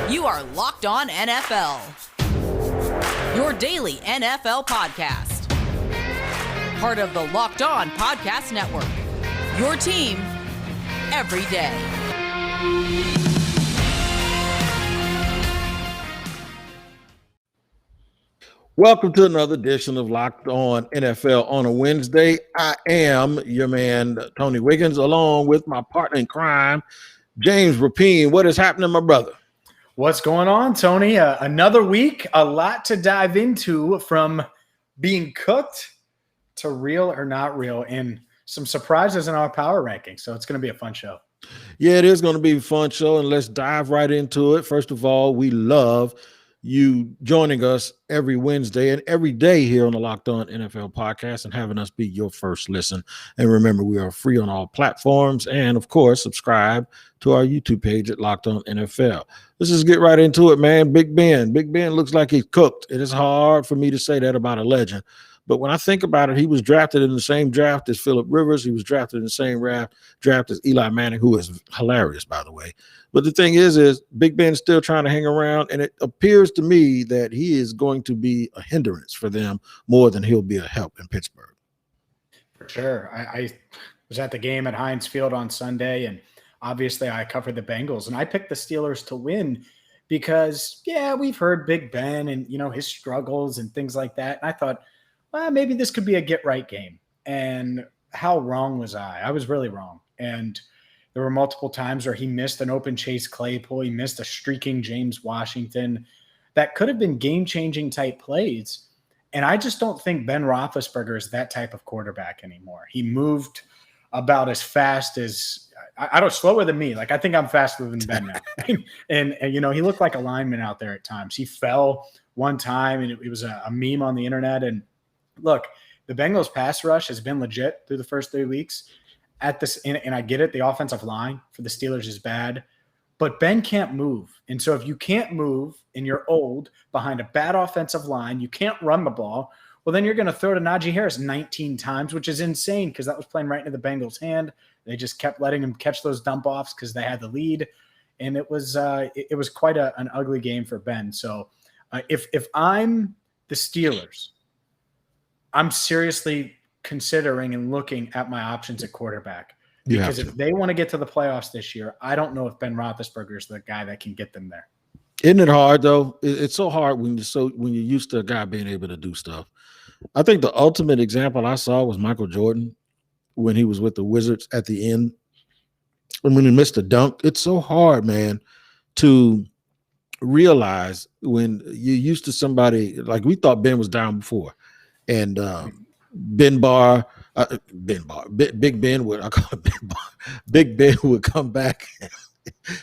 You are Locked On NFL, your daily NFL podcast. Part of the Locked On Podcast Network, your team every day. Welcome to another edition of Locked On NFL on a Wednesday. I am your man, Tony Wiggins, along with my partner in crime, James Rapine. What is happening, my brother? What's going on, Tony? Another week, a lot to dive into, from being cooked to real or not real, and some surprises in our power rankings. So it's going to be a fun show. Yeah, it is going to be a fun show, and let's dive right into it. First of all, we love you joining us every Wednesday and every day here on the Locked On NFL podcast and having us be your first listen. And remember, we are free on all platforms. And of course, subscribe to our YouTube page at Locked On NFL. Let's just get right into it, man. Big Ben looks like he's cooked. It is hard for me to say that about a legend. But when I think about it, he was drafted in the same draft as Phillip Rivers. He was drafted in the same draft as Eli Manning, who is hilarious, by the way. But the thing is Big Ben's still trying to hang around, and it appears to me that he is going to be a hindrance for them more than he'll be a help in Pittsburgh. For sure. I was at the game at Heinz Field on Sunday, and obviously I covered the Bengals, and I picked the Steelers to win because, yeah, we've heard Big Ben and, his struggles and things like that. And I thought, well, maybe this could be a get-right game. And how wrong was I? I was really wrong. And there were multiple times where he missed an open Chase Claypool. He missed a streaking James Washington. That could have been game-changing type plays. And I just don't think Ben Roethlisberger is that type of quarterback anymore. He moved about as fast as I don't slower than me. Like, I think I'm faster than Ben now. and he looked like a lineman out there at times. He fell one time, and it was a meme on the internet. And look, the Bengals pass rush has been legit through the first 3 weeks. And I get it, the offensive line for the Steelers is bad, but Ben can't move. And so if you can't move and you're old behind a bad offensive line, you can't run the ball, well, then you're going to throw to Najee Harris 19 times, which is insane because that was playing right into the Bengals' hand. They just kept letting him catch those dump offs because they had the lead. And it was quite an ugly game for Ben. So if I'm the Steelers, I'm seriously considering and looking at my options at quarterback, because if they want to get to the playoffs this year, I don't know if Ben Roethlisberger is the guy that can get them there. Isn't it hard though? It's so hard when you're used to a guy being able to do stuff. I think the ultimate example I saw was Michael Jordan when he was with the Wizards at the end, and when he missed a dunk. It's so hard, man, to realize when you're used to somebody like we thought Ben was down before, and Big Ben would come back.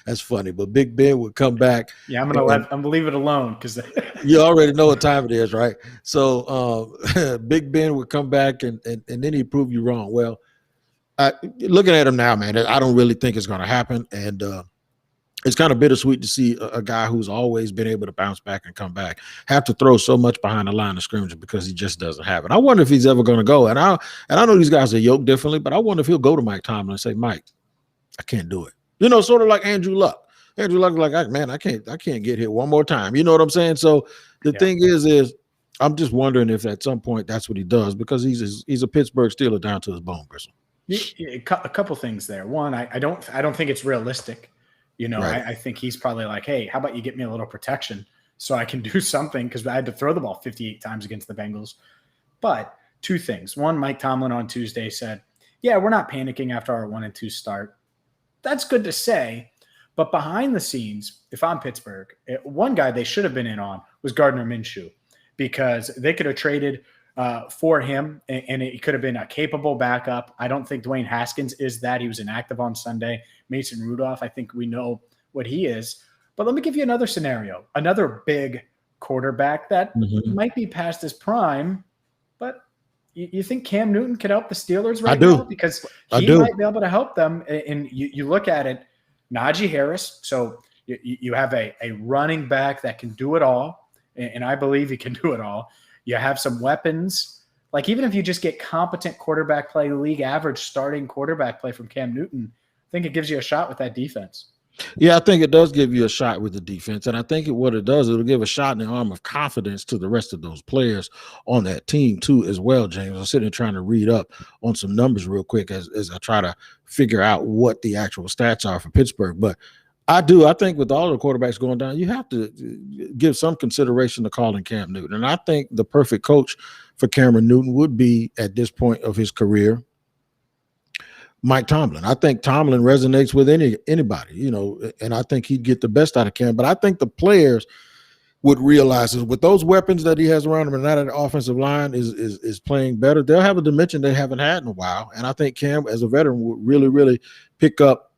That's funny, but Big Ben would come back. Yeah, I'm gonna leave it alone because you already know what time it is, right? So Big Ben would come back and then he'd prove you wrong. Well, looking at him now, man, I don't really think it's going to happen, and it's kind of bittersweet to see a guy who's always been able to bounce back and come back have to throw so much behind the line of scrimmage because he just doesn't have it. I wonder if he's ever going to go. And I know these guys are yoked differently, but I wonder if he'll go to Mike Tomlin and say, Mike, I can't do it. Sort of like Andrew Luck. Andrew Luck is like, man, I can't get hit one more time. You know what I'm saying? So the thing is I'm just wondering if at some point that's what he does, because he's a Pittsburgh Steeler down to his bone bristle. A couple things there. One, I don't think it's realistic. Right. I think he's probably like, hey, how about you get me a little protection so I can do something, because I had to throw the ball 58 times against the Bengals. But two things. One, Mike Tomlin on Tuesday said, yeah, we're not panicking after our 1-2 start. That's good to say. But behind the scenes, if I'm Pittsburgh, one guy they should have been in on was Gardner Minshew, because they could have traded for him, and it could have been a capable backup. I don't think Dwayne Haskins is that. He was inactive on Sunday. Mason Rudolph, I think we know what he is. But let me give you another scenario, another big quarterback that might be past his prime, but you think Cam Newton could help the Steelers right now? Because he might be able to help them. And you look at it, Najee Harris, so you have a running back that can do it all, and I believe he can do it all. You have some weapons. Like, even if you just get competent quarterback play, league average starting quarterback play from Cam Newton, I think it gives you a shot with that defense. Yeah, I think it does give you a shot with the defense. And I think what it does, it'll give a shot in the arm of confidence to the rest of those players on that team, too, as well, James. I'm sitting there trying to read up on some numbers real quick as I try to figure out what the actual stats are for Pittsburgh. But I think with all the quarterbacks going down, you have to give some consideration to calling Cam Newton. And I think the perfect coach for Cameron Newton would be, at this point of his career, Mike Tomlin. I think Tomlin resonates with anybody, and I think he'd get the best out of Cam. But I think the players would realize is with those weapons that he has around him, and now that the offensive line is playing better, they'll have a dimension they haven't had in a while. And I think Cam, as a veteran, would really, really pick up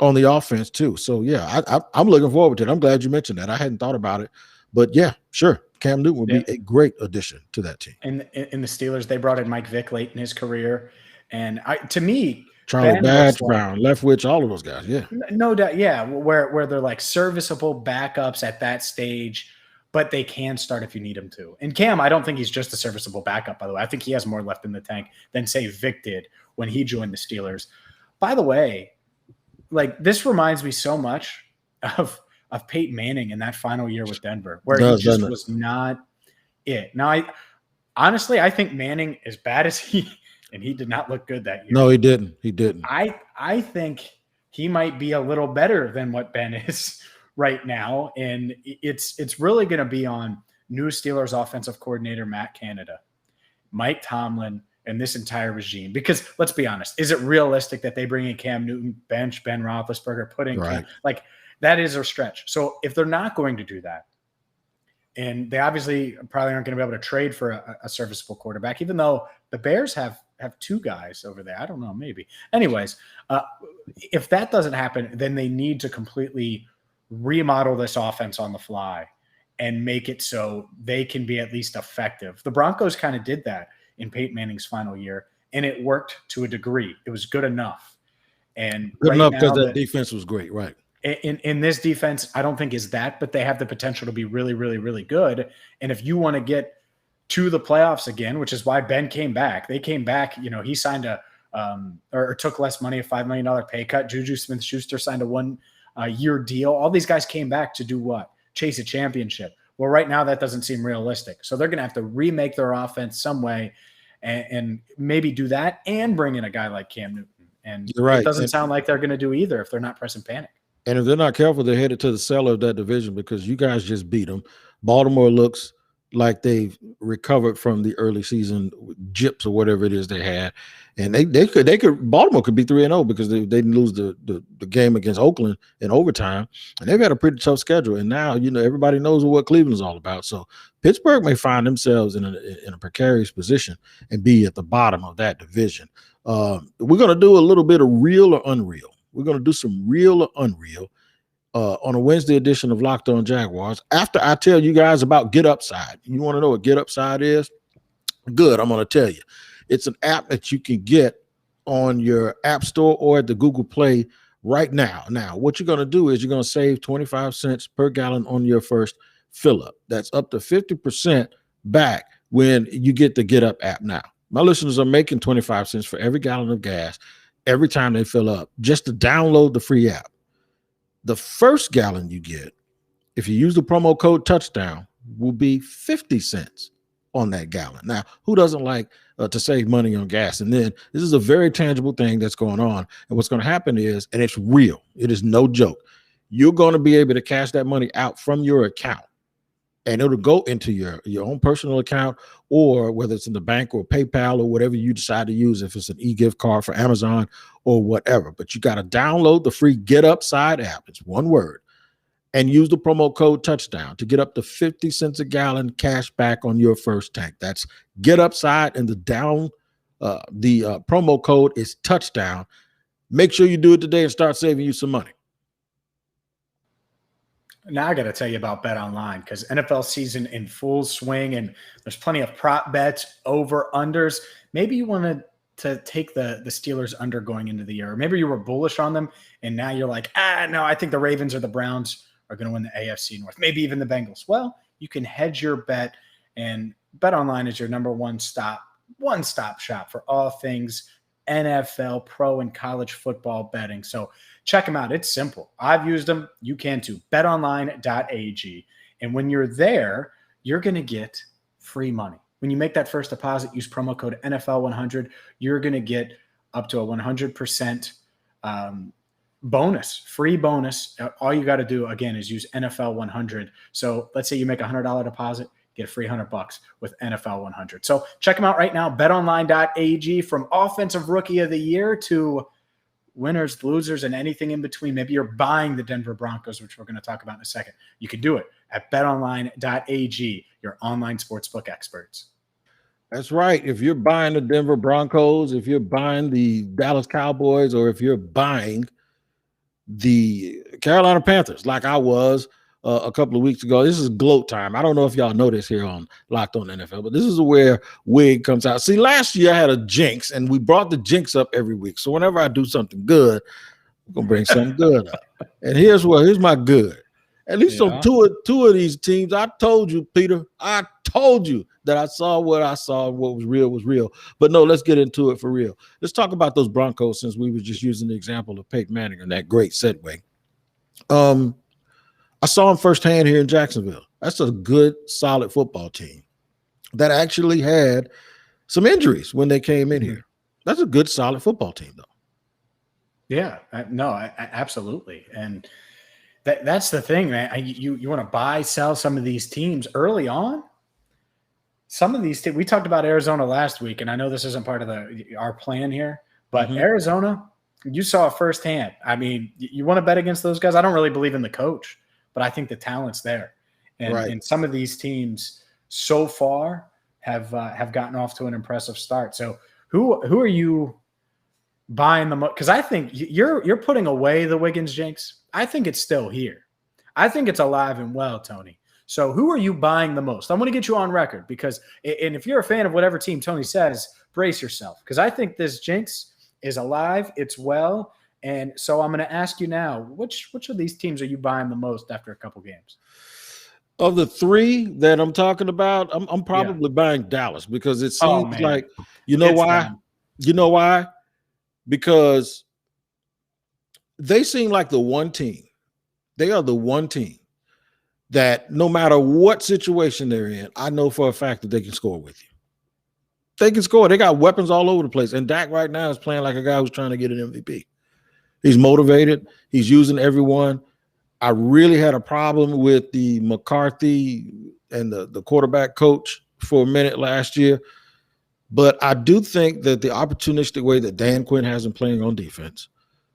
on the offense too. So yeah, I'm looking forward to it. I'm glad you mentioned that. I hadn't thought about it, but yeah, sure. Cam Newton would be a great addition to that team. And in the Steelers, they brought in Mike Vick late in his career, and to me, Charlie Badge, Brown, Leftwich, all of those guys. Yeah, no doubt. Yeah, where they're like serviceable backups at that stage, but they can start if you need them to. And Cam, I don't think he's just a serviceable backup. By the way, I think he has more left in the tank than say Vic did when he joined the Steelers. By the way, like this reminds me so much of Peyton Manning in that final year with Denver, where he just was not it. Now, I think Manning, as bad as and he did not look good that year. No, he didn't. I think he might be a little better than what Ben is right now, and it's really going to be on new Steelers offensive coordinator Matt Canada, Mike Tomlin, and this entire regime. Because let's be honest, is it realistic that they bring in Cam Newton, bench Ben Roethlisberger, put in Cam, like that is a stretch. So if they're not going to do that, and they obviously probably aren't going to be able to trade for a serviceable quarterback, even though the Bears have two guys over there. I don't know, maybe. Anyways, if that doesn't happen, then they need to completely remodel this offense on the fly and make it so they can be at least effective. The Broncos kind of did that in Peyton Manning's final year, and it worked to a degree. It was good enough. And good enough because that defense was great, right? In this defense, I don't think is that, but they have the potential to be really, really, really good. And if you want to get to the playoffs again, which is why Ben came back. They came back, he signed or took less money, a $5 million pay cut. Juju Smith-Schuster signed a 1-year deal. All these guys came back to do what? Chase a championship. Well, right now that doesn't seem realistic. So they're going to have to remake their offense some way and maybe do that and bring in a guy like Cam Newton. And it doesn't sound like they're going to do either if they're not pressing panic. And if they're not careful, they're headed to the cellar of that division because you guys just beat them. Baltimore looks like they've recovered from the early season gyps or whatever it is they had. And they could Baltimore could be 3-0 because they didn't lose the game against Oakland in overtime. And they've had a pretty tough schedule. And now, everybody knows what Cleveland's all about. So Pittsburgh may find themselves in a precarious position and be at the bottom of that division. We're going to do a little bit of real or unreal. We're going to do some real or unreal on a Wednesday edition of Locked On Jaguars. After I tell you guys about Get Upside. You want to know what Get Upside is? Good, I'm going to tell you. It's an app that you can get on your App Store or at the Google Play right now. Now, what you're going to do is you're going to save 25 cents per gallon on your first fill up. That's up to 50% back when you get the Get Up app now. My listeners are making 25 cents for every gallon of gas every time they fill up just to download the free app. The first gallon you get, if you use the promo code touchdown, will be 50 cents on that gallon. Now, who doesn't like to save money on gas? And then this is a very tangible thing that's going on. And what's going to happen is, and it's real, it is no joke, you're going to be able to cash that money out from your account. And it'll go into your own personal account, or whether it's in the bank or PayPal or whatever you decide to use, if it's an e-gift card for Amazon or whatever. But you got to download the free Get Upside app. It's one word. And use the promo code touchdown to get up to 50 cents a gallon cash back on your first tank. That's Get Upside, and the promo code is touchdown. Make sure you do it today and start saving you some money. Now I got to tell you about Bet Online, because NFL season in full swing, and there's plenty of prop bets, over unders. Maybe you wanted to take the Steelers under going into the year. Or maybe you were bullish on them, and now you're like, no, I think the Ravens or the Browns are going to win the AFC North, maybe even the Bengals. Well, you can hedge your bet, and Bet Online is your number one stop shop for all things NFL, pro, and college football betting. So check them out. It's simple. I've used them. You can too. betonline.ag. And when you're there, you're going to get free money. When you make that first deposit, use promo code NFL100. You're going to get up to a 100% bonus, free bonus. All you got to do, again, is use NFL 100. So let's say you make a $100 deposit, get a free $100 with NFL 100. So check them out right now. betonline.ag. From offensive rookie of the year to winners, losers, and anything in between. Maybe you're buying the Denver Broncos, which we're going to talk about in a second. You can do it at betonline.ag, your online sportsbook experts. That's right. If you're buying the Denver Broncos, if you're buying the Dallas Cowboys, or if you're buying the Carolina Panthers, like I was a couple of weeks ago, this is gloat time. I don't know if y'all know this here on Locked On NFL, but this is where Wig comes out. See, last year I had a jinx, and we brought the jinx up every week. So whenever I do something good, I'm going to bring something good up. And here's my good. At least on two of these teams, I told you, Peter, I told you that I saw what I saw, and what was real. But no, let's get into it for real. Let's talk about those Broncos, since we were just using the example of Peyton Manning and that great segue. I saw him firsthand here in Jacksonville. That's a good, solid football team that actually had some injuries when they came in here. That's a good, solid football team, though. Yeah, absolutely. And that's the thing, man. You want to buy, sell some of these teams early on. Some of these teams, we talked about Arizona last week, and I know this isn't part of our plan here, but Arizona, you saw it firsthand. I mean, you want to bet against those guys? I don't really believe in the coach, but I think the talent's there. And some of these teams so far have gotten off to an impressive start. So who are you buying the most? Because I think you're putting away the Wiggins jinx. I think it's still here. I think it's alive and well, Tony. So who are you buying the most? I'm going to get you on record, because, and if you're a fan of whatever team Tony says, brace yourself, because I think this jinx is alive. It's well. And so I'm going to ask you now, which of these teams are you buying the most after a couple games? Of the three that I'm talking about, I'm probably buying Dallas, because it seems like, you know why? You know why? Because they seem like the one team. They are the one team that no matter what situation they're in, I know for a fact that they can score with you. They can score. They got weapons all over the place. And Dak right now is playing like a guy who's trying to get an MVP. He's motivated. He's using everyone. I really had a problem with the McCarthy and the quarterback coach for a minute last year. But I do think that the opportunistic way that Dan Quinn has him playing on defense,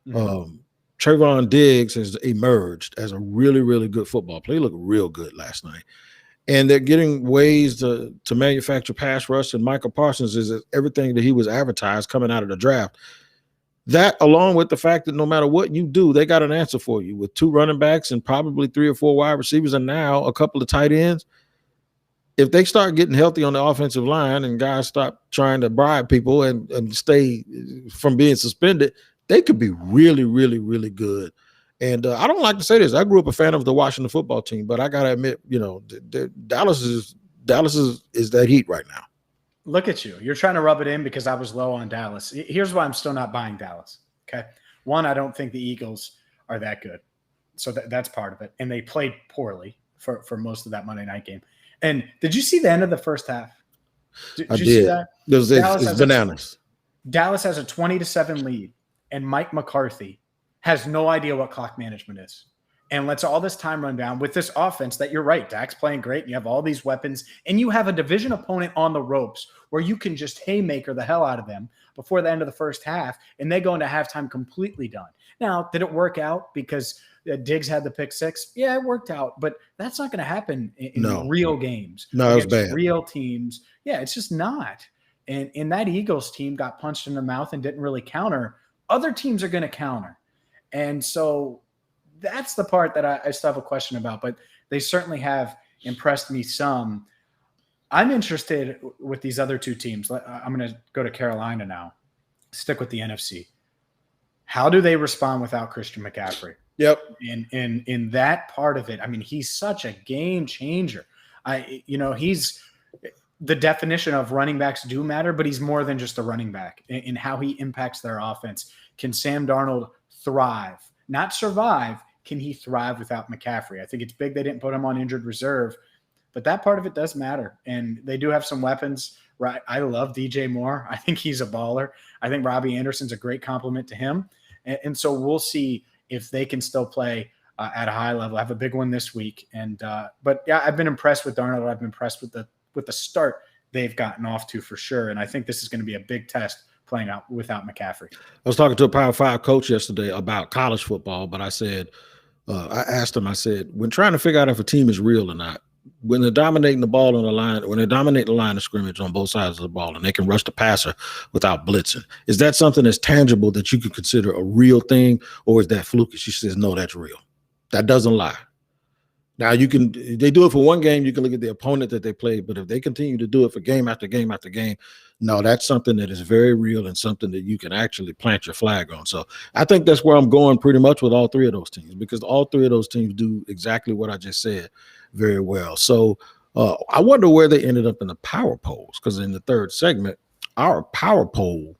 Trayvon Diggs has emerged as a really, really good football player. He looked real good last night. And they're getting ways to manufacture pass rush, and Michael Parsons is everything that he was advertised coming out of the draft. That, along with the fact that no matter what you do, they got an answer for you with 2 running backs and probably 3 or 4 wide receivers, and now a couple of tight ends. If they start getting healthy on the offensive line and guys stop trying to bribe people and stay from being suspended, they could be really, really, really good. And I don't like to say this. I grew up a fan of the Washington football team, but I got to admit, Dallas is that heat right now. Look at you. You're trying to rub it in because I was low on Dallas. Here's why I'm still not buying Dallas. Okay. One, I don't think the Eagles are that good. So that's part of it. And they played poorly for most of that Monday night game. And did you see the end of the first half? I did. See that? It's bananas. Dallas has a 20-7 lead, and Mike McCarthy has no idea what clock management is, and lets all this time run down with this offense that, you're right, Dak's playing great, and you have all these weapons, and you have a division opponent on the ropes where you can just haymaker the hell out of them before the end of the first half, and they go into halftime completely done. Now, did it work out because Diggs had the pick six? Yeah, it worked out, but that's not going to happen in real games. No, it was bad. Real teams. Yeah, it's just not. And that Eagles team got punched in the mouth and didn't really counter. Other teams are going to counter. And so that's the part that I still have a question about, but they certainly have impressed me some. I'm interested with these other two teams. I'm going to go to Carolina now. Stick with the NFC. How do they respond without Christian McCaffrey? Yep. In that part of it, I mean, he's such a game changer. the definition of running backs do matter, but he's more than just a running back in how he impacts their offense. Can Sam Darnold thrive? Not survive. Can he thrive without McCaffrey? I think it's big they didn't put him on injured reserve, but that part of it does matter. And they do have some weapons, right? I love DJ Moore. I think he's a baller. I think Robbie Anderson's a great compliment to him. And so we'll see if they can still play at a high level. I have a big one this week. But yeah, I've been impressed with Darnold. I've been impressed with the start they've gotten off to for sure. And I think this is going to be a big test playing out without McCaffrey. I was talking to a Power 5 coach yesterday about college football, but I said, I asked him, I said, when trying to figure out if a team is real or not, when they're dominating the ball on the line, when they dominate the line of scrimmage on both sides of the ball and they can rush the passer without blitzing, is that something that's tangible that you could consider a real thing, or is that flukish? She says, no, that's real. That doesn't lie. Now they do it for one game, you can look at the opponent that they played, but if they continue to do it for game after game after game, no, that's something that is very real and something that you can actually plant your flag on. So I think that's where I'm going pretty much with all three of those teams, because all three of those teams do exactly what I just said very well. So I wonder where they ended up in the power polls, because in the third segment, our power poll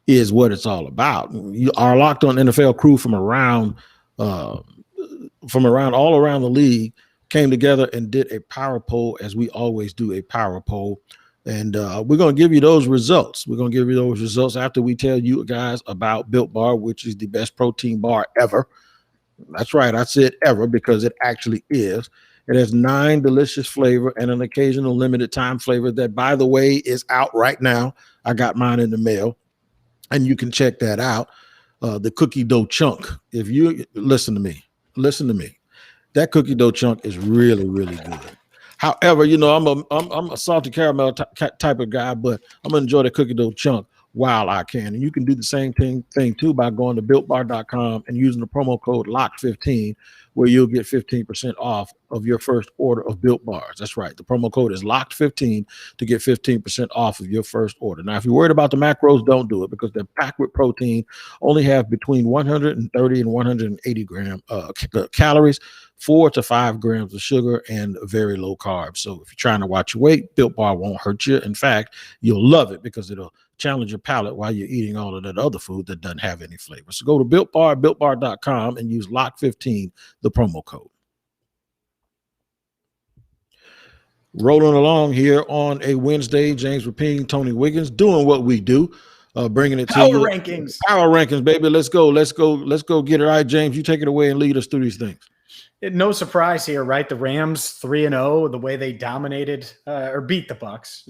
is what it's all about. Our Locked On NFL crew from around all around the league came together and did a power poll, as we always do a power poll. And we're going to give you those results. We're going to give you those results after we tell you guys about Built Bar, which is the best protein bar ever. That's right. I said ever because it actually is. It has 9 delicious flavor and an occasional limited time flavor that, by the way, is out right now. I got mine in the mail, and you can check that out. The cookie dough chunk. If you listen to me, that cookie dough chunk is really, really good. However, I'm a salty caramel type of guy, but I'm gonna enjoy the cookie dough chunk while I can. And you can do the same thing too by going to builtbar.com and using the promo code LOCK15, where you'll get 15% off of your first order of Built Bars. That's right. The promo code is LOCKed15 to get 15% off of your first order. Now, if you're worried about the macros, don't do it, because they're packed with protein, only have between 130 and 180 calories, 4 to 5 grams of sugar, and very low carbs. So if you're trying to watch your weight, Built Bar won't hurt you. In fact, you'll love it because it'll challenge your palate while you're eating all of that other food that doesn't have any flavor. So go to Built Bar, builtbar.com, and use LOCK15, the promo code. Rolling along here on a Wednesday, James Rapine, Tony Wiggins, doing what we do, bringing it to you. Power rankings, baby. Let's go get it. All right, James, you take it away and lead us through these things. No surprise here, right? The Rams 3-0, the way they dominated or beat the Bucs,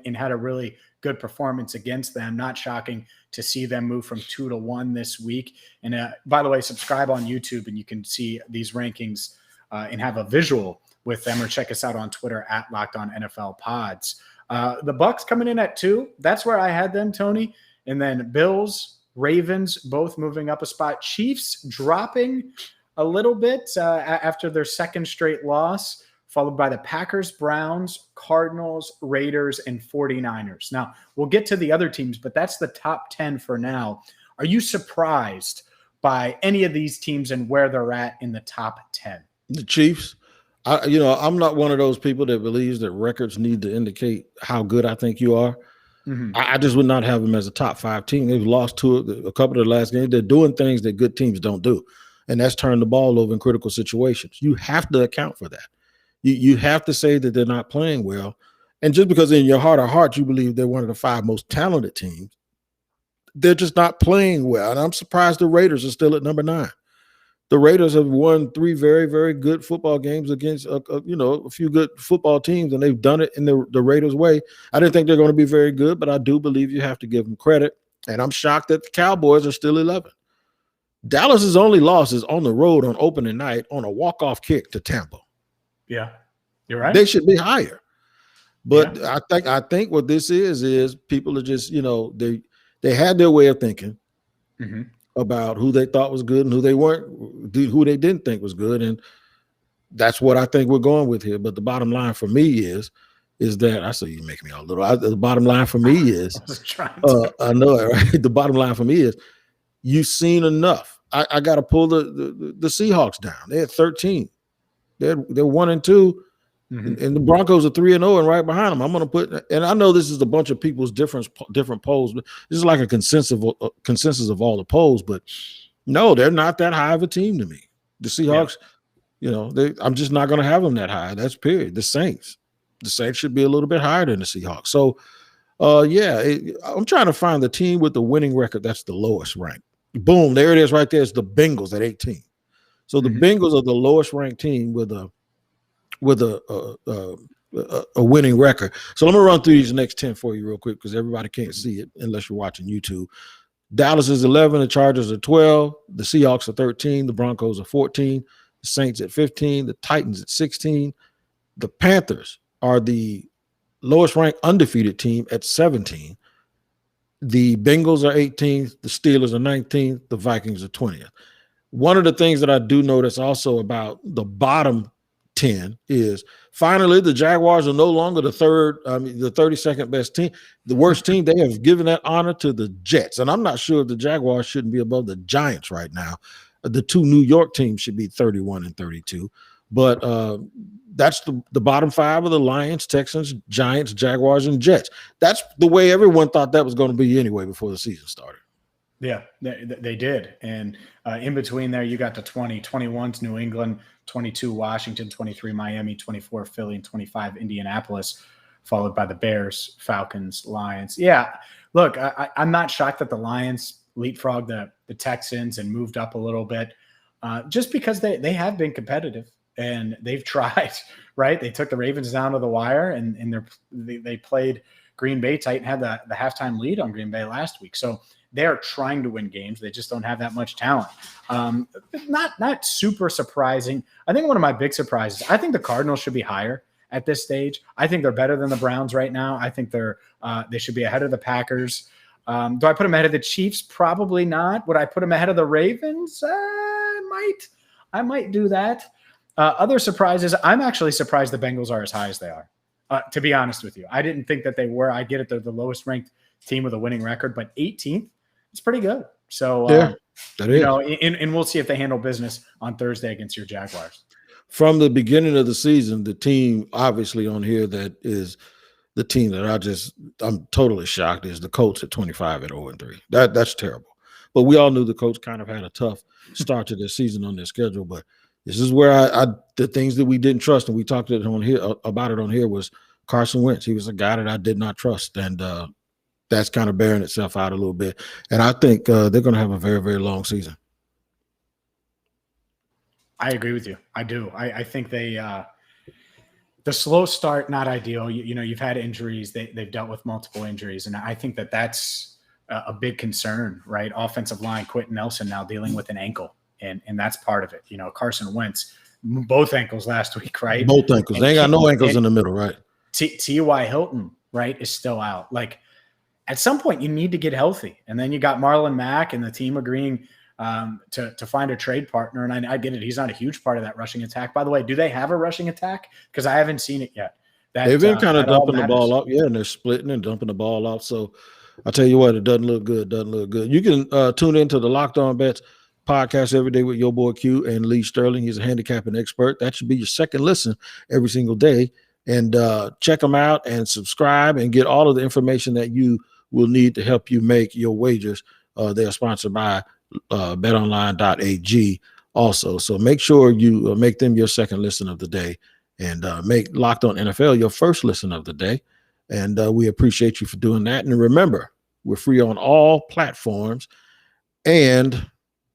and had a really good performance against them. Not shocking to see them move from 2-1 this week. And by the way, subscribe on YouTube and you can see these rankings and have a visual with them, or check us out on Twitter at Locked On NFL Pods. The Bucs coming in at 2. That's where I had them, Tony. And then Bills, Ravens, both moving up a spot. Chiefs dropping a little bit after their second straight loss, followed by the Packers, Browns, Cardinals, Raiders, and 49ers. Now, we'll get to the other teams, but that's the top 10 for now. Are you surprised by any of these teams and where they're at in the top 10? The Chiefs. I'm not one of those people that believes that records need to indicate how good I think you are. Mm-hmm. I just would not have them as a top 5 team. They've lost to a couple of the last games. They're doing things that good teams don't do, and that's turn the ball over in critical situations. You have to account for that. You have to say that they're not playing well. And just because in your heart of hearts you believe they're one of the 5 most talented teams, they're just not playing well. And I'm surprised the Raiders are still at number 9. The Raiders have won 3 very, very good football games against a few good football teams, and they've done it in the Raiders' way. I didn't think they're going to be very good, but I do believe you have to give them credit. And I'm shocked that the Cowboys are still 11. Dallas's only loss is on the road on opening night on a walk-off kick to Tampa. Yeah, you're right. They should be higher. But yeah. I think what this is people are just, they had their way of thinking. Mm-hmm. About who they thought was good and who they weren't, who they didn't think was good. And that's what I think we're going with here. But the bottom line for me is that I say you make me a little. The bottom line for me is I know it, right? The bottom line for me is you've seen enough. I got to pull the Seahawks down. They had 13. They're 1-2. And the Broncos are 3-0 and right behind them. I'm going to put, and I know this is a bunch of people's different polls, but this is like a consensus of all the polls. But no, they're not that high of a team to me. The Seahawks, I'm just not going to have them that high. That's period. The Saints should be a little bit higher than the Seahawks. So, I'm trying to find the team with the winning record that's the lowest ranked. Boom, there it is right there. It's the Bengals at 18. So the Bengals are the lowest ranked team with a winning record. So let me run through these next 10 for you real quick because everybody can't see it unless you're watching YouTube. Dallas is 11, the Chargers are 12, the Seahawks are 13, the Broncos are 14, the Saints at 15, the Titans at 16. The Panthers are the lowest ranked undefeated team at 17. The Bengals are 18th, the Steelers are 19th, the Vikings are 20th. One of the things that I do notice also about the bottom 10 is finally the Jaguars are no longer the 32nd best team, the worst team. They have given that honor to the Jets. And I'm not sure if the Jaguars shouldn't be above the Giants right now. The two New York teams should be 31 and 32. But that's the bottom five of the Lions, Texans, Giants, Jaguars, and Jets. That's the way everyone thought that was going to be anyway before the season started. Yeah, they did. And in between there, you got the 21's New England, 22 Washington, 23 Miami, 24 Philly, and 25 Indianapolis, followed by the Bears, Falcons, Lions. Yeah, look, I'm not shocked that the Lions leapfrogged the Texans and moved up a little bit just because they have been competitive and they've tried, right? They took the Ravens down to the wire and they played Green Bay tight and had the halftime lead on Green Bay last week. So they are trying to win games. They just don't have that much talent. Not super surprising. I think one of my big surprises, I think the Cardinals should be higher at this stage. I think they're better than the Browns right now. I think they should be ahead of the Packers. Do I put them ahead of the Chiefs? Probably not. Would I put them ahead of the Ravens? I might do that. Other surprises, I'm actually surprised the Bengals are as high as they are, to be honest with you. I didn't think that they were. I get it. They're the lowest ranked team with a winning record, but 18th, it's pretty good. So, that is. And we'll see if they handle business on Thursday against your Jaguars. From the beginning of the season, the team obviously on here that is the team that I'm totally shocked is the Colts at 25 at 0-3. That's terrible. But we all knew the Colts kind of had a tough start to their season on their schedule. But this is where the things that we didn't trust, and we talked about it on here, was Carson Wentz. He was a guy that I did not trust, and that's kind of bearing itself out a little bit. And I think they're going to have a very, very long season. I agree with you. I do. I think the slow start, not ideal. You've had injuries. They've dealt with multiple injuries. And I think that's a big concern, right? Offensive line, Quentin Nelson now dealing with an ankle. And that's part of it. Carson Wentz, both ankles last week, right? Both ankles. They ain't got no ankles in the middle, right? T.Y. Hilton, right, is still out. Like, at some point, you need to get healthy. And then you got Marlon Mack and the team agreeing to find a trade partner. And I get it. He's not a huge part of that rushing attack. By the way, do they have a rushing attack? Because I haven't seen it yet. They've been kind of dumping the ball off. Yeah, and they're splitting and dumping the ball off. So I'll tell you what, it doesn't look good. You can tune into the Locked On Bets podcast every day with your boy Q and Lee Sterling. He's a handicapping expert. That should be your second listen every single day. And check them out and subscribe and get all of the information that you will need to help you make your wagers. They are sponsored by betonline.ag also. So make sure you make them your second listen of the day and make Locked On NFL your first listen of the day. And we appreciate you for doing that. And remember, we're free on all platforms and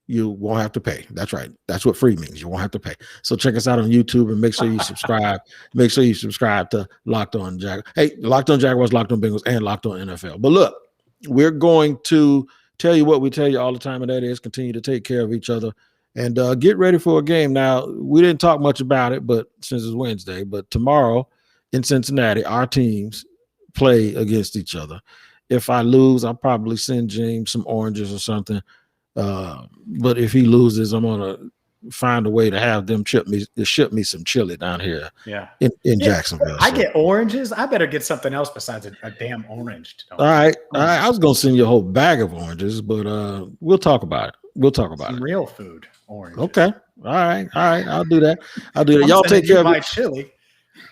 you won't have to pay. That's right. That's what free means. You won't have to pay. So check us out on YouTube and make sure you subscribe. Make sure you subscribe to Locked On Jaguars. Hey, Locked On Jaguars, Locked On Bengals, and Locked On NFL. But look, we're going to tell you what we tell you all the time, and that is continue to take care of each other and get ready for a game. Now, we didn't talk much about it, but since it's Wednesday, but tomorrow in Cincinnati, our teams play against each other. If I lose, I'll probably send James some oranges or something. But if he loses, I'm gonna find a way to have them ship me some chili down here. Yeah, in Jacksonville. I get oranges. I better get something else besides a damn orange. All right. I was gonna send you a whole bag of oranges, but we'll talk about it. Some real food oranges. Okay. All right. I'll do that. Y'all take care of my chili.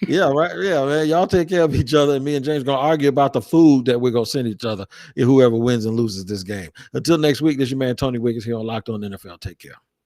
Yeah, right. Yeah, man. Y'all take care of each other, and me and James gonna argue about the food that we're gonna send each other if whoever wins and loses this game. Until next week, this is your man Tony Wiggins here on Locked On NFL. Take care.